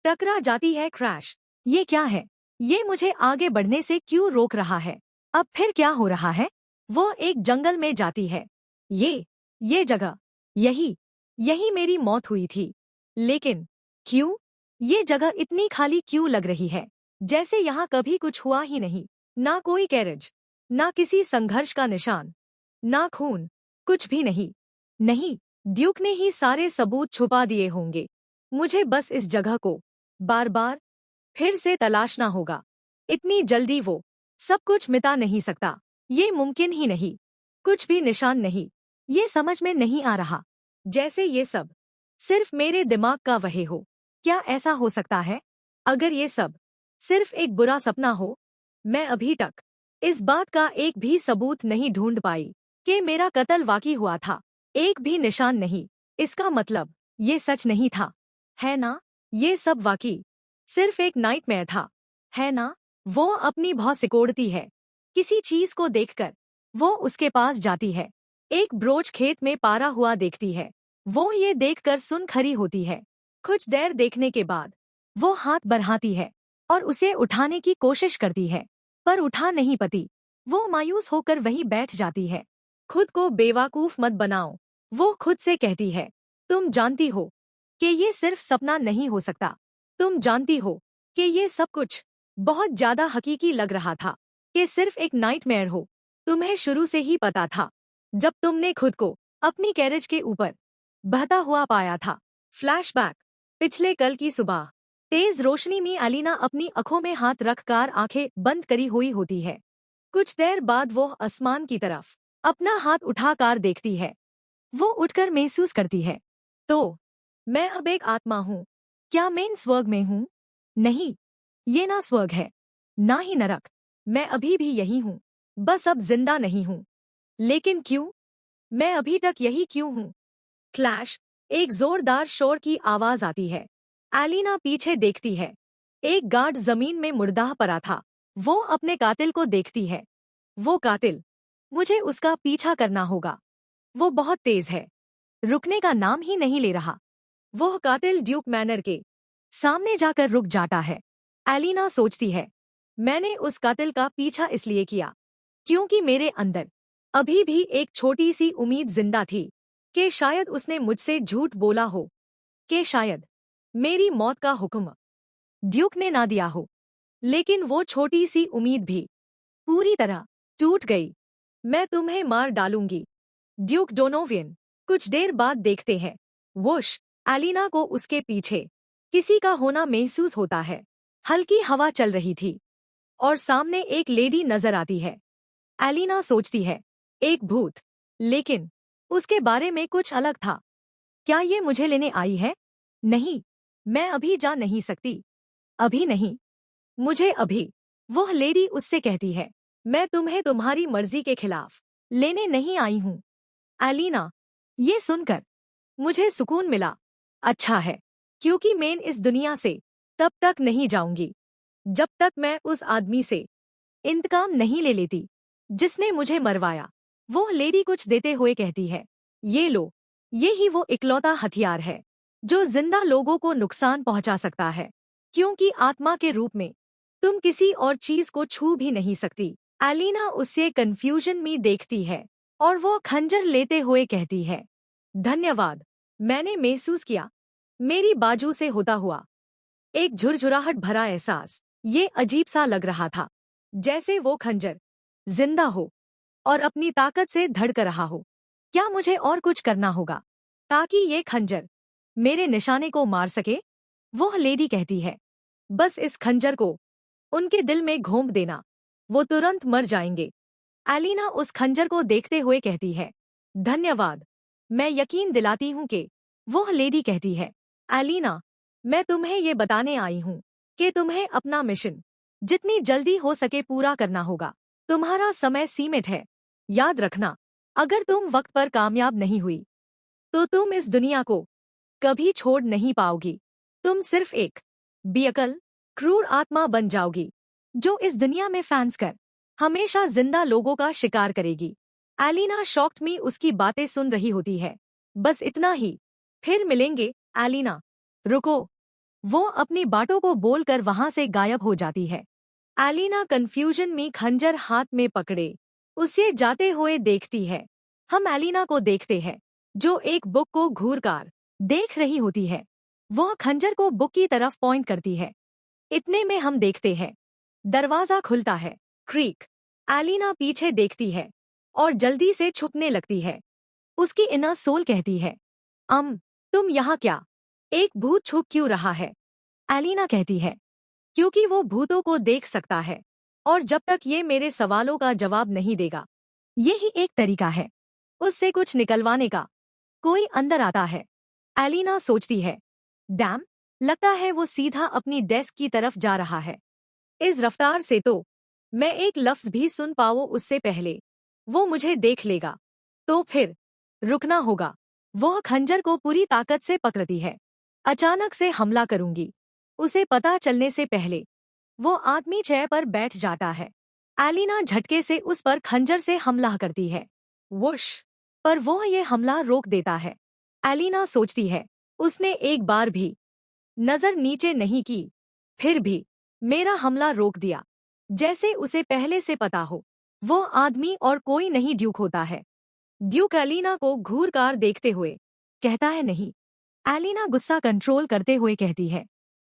Speaker 1: टकरा जाती है। क्रैश। ये क्या है? ये मुझे आगे बढ़ने से क्यों रोक रहा है? अब फिर क्या हो रहा है? वो एक जंगल में जाती है। ये जगह, यही यही मेरी मौत हुई थी। लेकिन क्यों? ये जगह इतनी खाली क्यों लग रही है? जैसे यहाँ कभी कुछ हुआ ही नहीं। ना कोई कैरेज, ना किसी संघर्ष का निशान, ना खून, कुछ भी नहीं। नहीं, ड्यूक ने ही सारे सबूत छुपा दिए होंगे। मुझे बस इस जगह को बार बार फिर से तलाशना होगा। इतनी जल्दी वो सब कुछ मिटा नहीं सकता। ये मुमकिन ही नहीं। कुछ भी निशान नहीं। ये समझ में नहीं आ रहा। जैसे ये सब सिर्फ मेरे दिमाग का वहे हो। क्या ऐसा हो सकता है? अगर ये सब सिर्फ एक बुरा सपना हो? मैं अभी तक इस बात का एक भी सबूत नहीं ढूंढ पाई कि मेरा कत्ल वाकई हुआ था। एक भी निशान नहीं। इसका मतलब ये सच नहीं था, है ना? ये सब वाकई सिर्फ एक नाइटमेयर था, है ना? वो अपनी भौं सिकोड़ती है। किसी चीज को देखकर वो उसके पास जाती है। एक ब्रोच खेत में पारा हुआ देखती है। वो ये देखकर सुन खरी होती है। कुछ देर देखने के बाद वो हाथ बढ़ाती है और उसे उठाने की कोशिश करती है, पर उठा नहीं पाती। वो मायूस होकर वहीं बैठ जाती है। खुद को बेवकूफ मत बनाओ, वो खुद से कहती है। तुम जानती हो कि ये सिर्फ सपना नहीं हो सकता। तुम जानती हो कि ये सब कुछ बहुत ज्यादा हकीकी लग रहा था, कि सिर्फ एक नाइटमेयर हो। तुम्हें शुरू से ही पता था, जब तुमने खुद को अपनी कैरेज के ऊपर बहता हुआ पाया था। फ्लैशबैक। पिछले कल की सुबह तेज रोशनी में एलिना अपनी आंखों में हाथ रखकर आंखें बंद करी हुई होती है। कुछ देर बाद वो आसमान की तरफ अपना हाथ उठाकर देखती है। वो उठकर महसूस करती है, तो मैं अब एक आत्मा हूँ। क्या मैं स्वर्ग में हूँ? नहीं, ये ना स्वर्ग है, ना ही नरक। मैं अभी भी यही हूँ, बस अब जिंदा नहीं हूँ। लेकिन क्यों? मैं अभी तक यही क्यों हूँ? क्लैश। एक जोरदार शोर की आवाज आती है। एलिना पीछे देखती है। एक गार्ड जमीन में मुर्दाह पड़ा था। वो अपने कातिल को देखती है। वो कातिल, मुझे उसका पीछा करना होगा। वो बहुत तेज है, रुकने का नाम ही नहीं ले रहा। वो कातिल ड्यूक मैनर के सामने जाकर रुक जाता है। एलिना सोचती है, मैंने उस कातिल का पीछा इसलिए किया क्योंकि मेरे अंदर अभी भी एक छोटी सी उम्मीद जिंदा थी कि शायद उसने मुझसे झूठ बोला हो, कि शायद मेरी मौत का हुक्म ड्यूक ने ना दिया हो। लेकिन वो छोटी सी उम्मीद भी पूरी तरह टूट गई। मैं तुम्हें मार डालूंगी, ड्यूक डोनोवियन। कुछ देर बाद देखते हैं, वुश, एलिना को उसके पीछे किसी का होना महसूस होता है। हल्की हवा चल रही थी और सामने एक लेडी नजर आती है। एलिना सोचती है, एक भूत। लेकिन उसके बारे में कुछ अलग था। क्या ये मुझे लेने आई है? नहीं, मैं अभी जा नहीं सकती। अभी नहीं, मुझे अभी। वह लेडी उससे कहती है, मैं तुम्हें तुम्हारी मर्जी के खिलाफ लेने नहीं आई हूँ। एलिना, ये सुनकर मुझे सुकून मिला। अच्छा है, क्योंकि मैं इस दुनिया से तब तक नहीं जाऊंगी जब तक मैं उस आदमी से इंतकाम नहीं ले लेती जिसने मुझे मरवाया। वो लेडी कुछ देते हुए कहती है, ये लो, ये ही वो इकलौता हथियार है जो जिंदा लोगों को नुकसान पहुंचा सकता है, क्योंकि आत्मा के रूप में तुम किसी और चीज को छू भी नहीं सकती। एलिना उससे कंफ्यूजन में देखती है और वो खंजर लेते हुए कहती है, धन्यवाद। मैंने महसूस किया मेरी बाजू से होता हुआ एक झुरझुराहट भरा एहसास। ये अजीब सा लग रहा था, जैसे वो खंजर जिंदा हो और अपनी ताकत से धड़क रहा हो। क्या मुझे और कुछ करना होगा ताकि ये खंजर मेरे निशाने को मार सके? वो लेडी कहती है, बस इस खंजर को उनके दिल में घोंप देना, वो तुरंत मर जाएंगे। एलिना उस खंजर को देखते हुए कहती है, धन्यवाद। मैं यकीन दिलाती हूँ कि वो लेडी कहती है, एलिना, मैं तुम्हें ये बताने आई हूँ कि तुम्हें अपना मिशन जितनी जल्दी हो सके पूरा करना होगा। तुम्हारा समय सीमित है। याद रखना, अगर तुम वक्त पर कामयाब नहीं हुई तो तुम इस दुनिया को कभी छोड़ नहीं पाओगी। तुम सिर्फ एक बेअक्ल, क्रूर आत्मा बन जाओगी जो इस दुनिया में फैंस कर हमेशा जिंदा लोगों का शिकार करेगी। एलिना शॉक्ड में उसकी बातें सुन रही होती है। बस इतना ही, फिर मिलेंगे। एलिना, रुको। वो अपनी बातों को बोलकर वहां से गायब हो जाती है। एलिना कंफ्यूजन में खंजर हाथ में पकड़े उसे जाते हुए देखती है। हम एलिना को देखते हैं जो एक बुक को घूरकर देख रही होती है। वह खंजर को बुक की तरफ पॉइंट करती है। इतने में हम देखते हैं दरवाजा खुलता है। क्रीक। एलिना पीछे देखती है और जल्दी से छुपने लगती है। उसकी इनर सोल कहती है, तुम यहाँ क्या? एक भूत छुप क्यों रहा है? एलिना कहती है, क्योंकि वो भूतों को देख सकता है और जब तक ये मेरे सवालों का जवाब नहीं देगा, यही एक तरीका है उससे कुछ निकलवाने का। कोई अंदर आता है। एलिना सोचती है, डैम, लगता है वो सीधा अपनी डेस्क की तरफ जा रहा है। इस रफ्तार से तो मैं एक लफ्ज भी सुन पाऊँ उससे पहले वो मुझे देख लेगा। तो फिर रुकना होगा। वह खंजर को पूरी ताकत से पकड़ती है। अचानक से हमला करूंगी, उसे पता चलने से पहले। वो आदमी चेयर पर बैठ जाता है। एलिना झटके से उस पर खंजर से हमला करती है। वुश! पर वो ये हमला रोक देता है। एलिना सोचती है, उसने एक बार भी नजर नीचे नहीं की, फिर भी मेरा हमला रोक दिया। जैसे उसे पहले से पता हो वो आदमी और कोई नहीं ड्यूक होता है। ड्यूक एलिना को घूरकर देखते हुए कहता है, नहीं। एलिना गुस्सा कंट्रोल करते हुए कहती है,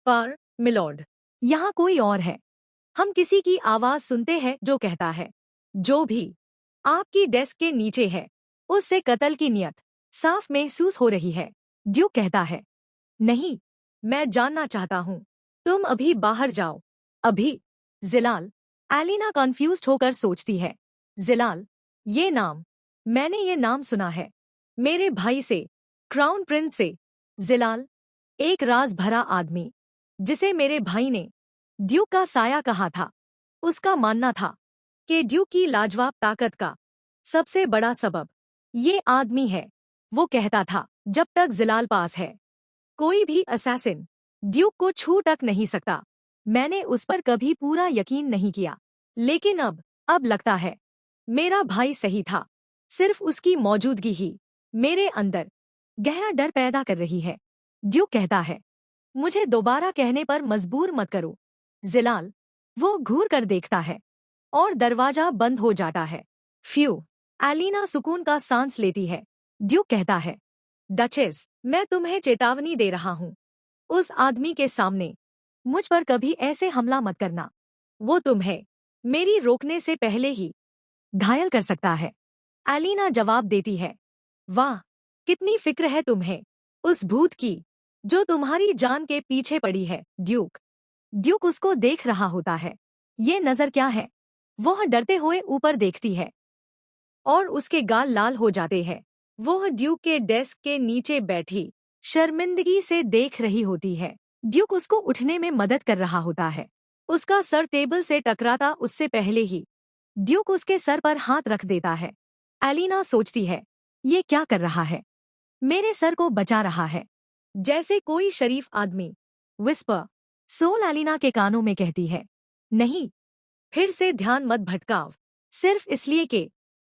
Speaker 1: पर मिलॉर्ड, यहाँ कोई और है। हम किसी की आवाज सुनते हैं जो कहता है, जो भी आपकी डेस्क के नीचे है उससे कत्ल की नियत साफ महसूस हो रही है। ड्यूक कहता है, नहीं, मैं जानना चाहता हूँ। तुम अभी बाहर जाओ, अभी। जिलाल। एलिना कन्फ्यूज्ड होकर सोचती है, जिलाल, ये नाम, मैंने ये नाम सुना है मेरे भाई से, क्राउन प्रिंस से। जिलाल, एक राज भरा आदमी जिसे मेरे भाई ने ड्यूक का साया कहा था। उसका मानना था कि ड्यूक की लाजवाब ताकत का सबसे बड़ा सबब ये आदमी है। वो कहता था, जब तक जिलाल पास है कोई भी असैसिन ड्यूक को छू तक नहीं सकता। मैंने उस पर कभी पूरा यकीन नहीं किया, लेकिन अब लगता है मेरा भाई सही था। सिर्फ उसकी मौजूदगी ही मेरे अंदर गहरा डर पैदा कर रही है। ड्यूक कहता है, मुझे दोबारा कहने पर मजबूर मत करो। जिलाल। वो घूर कर देखता है और दरवाजा बंद हो जाता है। फ्यू! एलिना सुकून का सांस लेती है। ड्यूक कहता है, डचेस, मैं तुम्हें चेतावनी दे रहा हूँ। उस आदमी के सामने मुझ पर कभी ऐसे हमला मत करना। वो तुम्हें मेरी रोकने से पहले ही घायल कर सकता है। एलिना जवाब देती है, वाह, कितनी फिक्र है तुम्हें उस भूत की जो तुम्हारी जान के पीछे पड़ी है। ड्यूक। ड्यूक उसको देख रहा होता है। ये नजर क्या है? वह डरते हुए ऊपर देखती है और उसके गाल लाल हो जाते हैं। वह ड्यूक के डेस्क के नीचे बैठी शर्मिंदगी से देख रही होती है। ड्यूक उसको उठने में मदद कर रहा होता है। उसका सर टेबल से टकराता उससे पहले ही ड्यूक उसके सर पर हाथ रख देता है। एलिना सोचती है, ये क्या कर रहा है? मेरे सर को बचा रहा है जैसे कोई शरीफ आदमी। विस्पर। सोल एलिना के कानों में कहती है, नहीं, फिर से ध्यान मत भटकाओ। सिर्फ इसलिए कि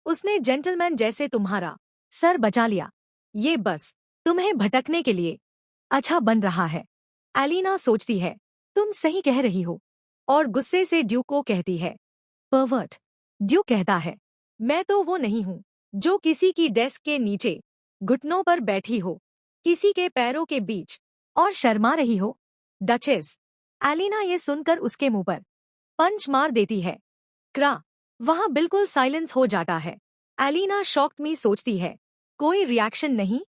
Speaker 1: उसने जेंटलमैन जैसे तुम्हारा सर बचा लिया, ये बस तुम्हें भटकने के लिए अच्छा बन रहा है। एलिना सोचती है, तुम सही कह रही हो, और गुस्से से ड्यूक को कहती है, परवर्ट। ड्यूक कहता है, मैं तो वो नहीं हूँ जो किसी की डेस्क के नीचे घुटनों पर बैठी हो, किसी के पैरों के बीच, और शर्मा रही हो। डचेस। एलिना ये सुनकर उसके मुंह पर पंच मार देती है। क्रा। वहां बिल्कुल साइलेंस हो जाता है। एलिना शॉक्ड में सोचती है, कोई रिएक्शन नहीं।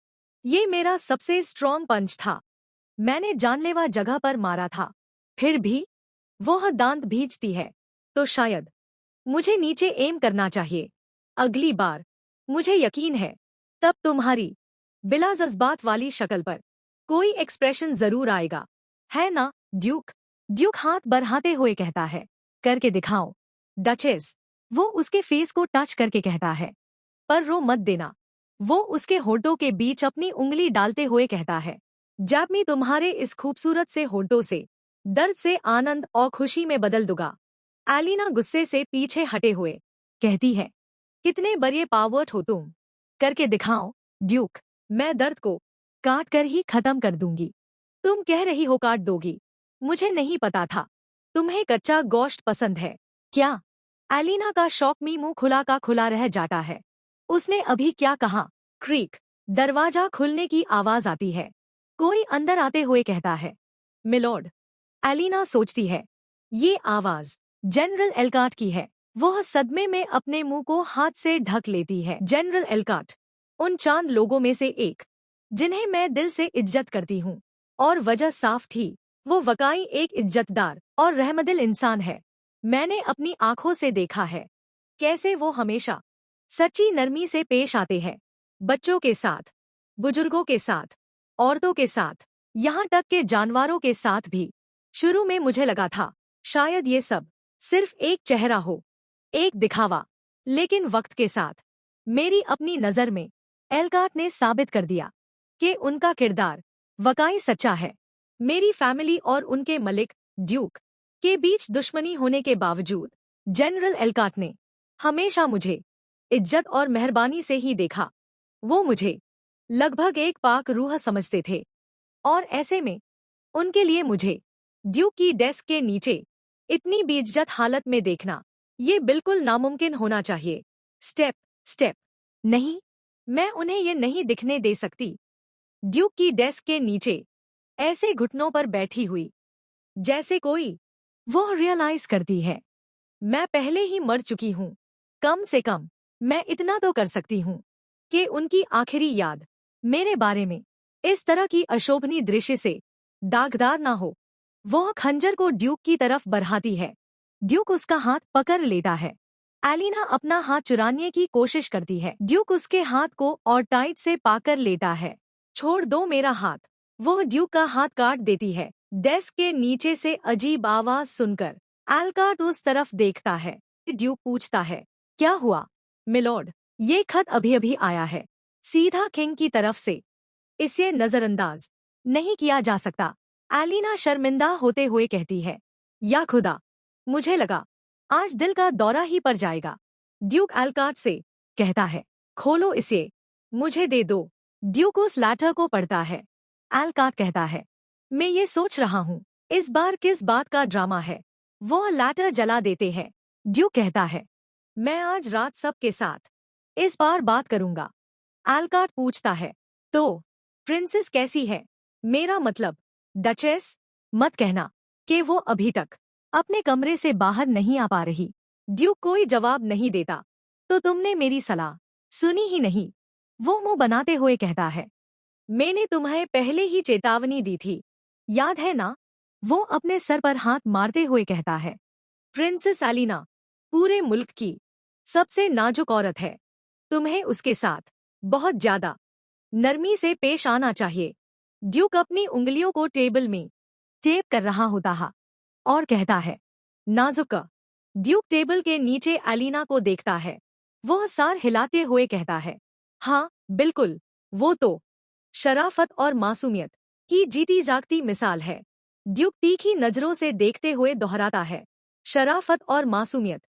Speaker 1: ये मेरा सबसे स्ट्रॉन्ग पंच था। मैंने जानलेवा जगह पर मारा था। फिर भी वह दांत भींचती है। तो शायद मुझे नीचे एम करना चाहिए। अगली बार मुझे यकीन है तब तुम्हारी बिला जज्बात वाली शक्ल पर कोई एक्सप्रेशन जरूर आएगा, है ना ड्यूक? ड्यूक हाथ बढ़ाते हुए कहता है, करके दिखाओ डचेस। वो उसके फेस को टच करके कहता है, पर रो मत देना। वो उसके होठों के बीच अपनी उंगली डालते हुए कहता है, जब मैं तुम्हारे इस खूबसूरत से होठों से दर्द से आनंद और खुशी में बदल दूंगा। एलिना गुस्से से पीछे हटे हुए कहती है, कितने बड़े पावर्ट हो तुम। करके दिखाओ ड्यूक। मैं दर्द को काट कर ही खत्म कर दूंगी। तुम कह रही हो काट दोगी। मुझे नहीं पता था तुम्हें कच्चा गोश्त पसंद है क्या? एलिना का शौक में मुंह खुला का खुला रह जाता है। उसने अभी क्या कहा? क्रीक। दरवाजा खुलने की आवाज आती है। कोई अंदर आते हुए कहता है, मिलोड। एलिना सोचती है, ये आवाज जनरल एल्काट की है। वह सदमे में अपने मुंह को हाथ से ढक लेती है। जनरल एल्काट उन चांद लोगों में से एक जिन्हें मैं दिल से इज्जत करती हूँ, और वजह साफ थी। वो वकाई एक इज्जतदार और रहमदिल इंसान है। मैंने अपनी आंखों से देखा है कैसे वो हमेशा सच्ची नरमी से पेश आते हैं, बच्चों के साथ, बुजुर्गों के साथ, औरतों के साथ, यहाँ तक के जानवरों के साथ भी। शुरू में मुझे लगा था शायद ये सब सिर्फ एक चेहरा हो, एक दिखावा, लेकिन वक्त के साथ मेरी अपनी नजर में एल्काट ने साबित कर दिया कि उनका किरदार वकाई सच्चा है। मेरी फैमिली और उनके मलिक ड्यूक के बीच दुश्मनी होने के बावजूद जनरल एल्काट ने हमेशा मुझे इज्जत और मेहरबानी से ही देखा। वो मुझे लगभग एक पाक रूह समझते थे, और ऐसे में उनके लिए मुझे ड्यूक की डेस्क के नीचे इतनी बेइज्जत हालत में देखना, ये बिल्कुल नामुमकिन होना चाहिए। स्टेप स्टेप नहीं, मैं उन्हें ये नहीं दिखने दे सकती। ड्यूक की डेस्क के नीचे ऐसे घुटनों पर बैठी हुई जैसे कोई। वो रियलाइज करती है, मैं पहले ही मर चुकी हूँ। कम से कम मैं इतना तो कर सकती हूँ कि उनकी आखिरी याद मेरे बारे में इस तरह की अशोभनीय दृश्य से दागदार ना हो। वह खंजर को ड्यूक की तरफ बढ़ाती है। ड्यूक उसका हाथ पकड़ लेता है। एलिना अपना हाथ चुराने की कोशिश करती है। ड्यूक उसके हाथ को और टाइट से पाकर लेता है। छोड़ दो मेरा हाथ। वह ड्यूक का हाथ काट देती है। डेस्क के नीचे से अजीब आवाज सुनकर एल्काट उस तरफ देखता है। ड्यूक पूछता है, क्या हुआ मिलोड? ये खत अभी अभी आया है, सीधा किंग की तरफ से। इसे नजरअंदाज नहीं किया जा सकता। एलिना शर्मिंदा होते हुए कहती है, या खुदा, मुझे लगा आज दिल का दौरा ही पड़ जाएगा। ड्यूक एल्काट से कहता है, खोलो इसे, मुझे दे दो। ड्यूक उस लैटर को पढ़ता है। एल्काट कहता है, मैं ये सोच रहा हूँ इस बार किस बात का ड्रामा है। वो लैटर जला देते हैं। ड्यूक कहता है, मैं आज रात सबके साथ इस बार बात करूंगा। एल्काट पूछता है, तो प्रिंसेस कैसी है? मेरा मतलब डचेस? मत कहना कि वो अभी तक अपने कमरे से बाहर नहीं आ पा रही। ड्यूक कोई जवाब नहीं देता। तो तुमने मेरी सलाह सुनी ही नहीं, वो मुंह बनाते हुए कहता है। मैंने तुम्हें पहले ही चेतावनी दी थी, याद है ना? वो अपने सर पर हाथ मारते हुए कहता है। प्रिंसेस एलिना पूरे मुल्क की सबसे नाजुक औरत है। तुम्हें उसके साथ बहुत ज्यादा नरमी से पेश आना चाहिए। ड्यूक अपनी उंगलियों को टेबल में टेप कर रहा होता है और कहता है, नाजुक। ड्यूक टेबल के नीचे एलिना को देखता है। वह सार हिलाते हुए कहता है, हाँ बिल्कुल, वो तो शराफत और मासूमियत की जीती जागती मिसाल है। ड्यूक तीखी नजरों से देखते हुए दोहराता है, शराफत और मासूमियत।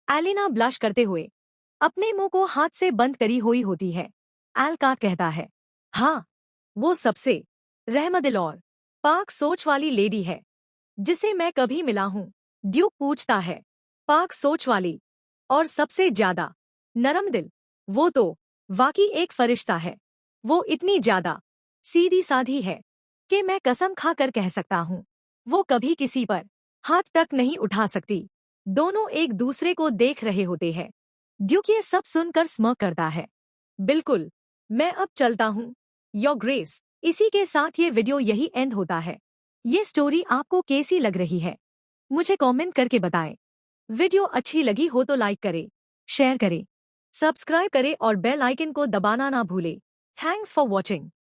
Speaker 1: एलिना ब्लश करते हुए अपने मुंह को हाथ से बंद करी हुई होती है। एल्काट कहता है, हाँ, वो सबसे रहमदिल और पाक सोच वाली लेडी है जिसे मैं कभी मिला हूँ। ड्यूक पूछता है, पाक सोच वाली और सबसे ज्यादा नरम दिल, वो तो वाकई एक फरिश्ता है। वो इतनी ज्यादा सीधी साधी है कि मैं कसम खाकर कह सकता हूँ वो कभी किसी पर हाथ तक नहीं उठा सकती। दोनों एक दूसरे को देख रहे होते हैं। ड्यूक ये सब सुनकर स्mirk करता है। बिल्कुल, मैं अब चलता हूँ योर ग्रेस। इसी के साथ ये वीडियो यही एंड होता है। ये स्टोरी आपको कैसी लग रही है मुझे कमेंट करके बताएं। वीडियो अच्छी लगी हो तो लाइक करें, शेयर करें, सब्सक्राइब करें और बेल आइकन को दबाना ना भूलें। Thanks for watching.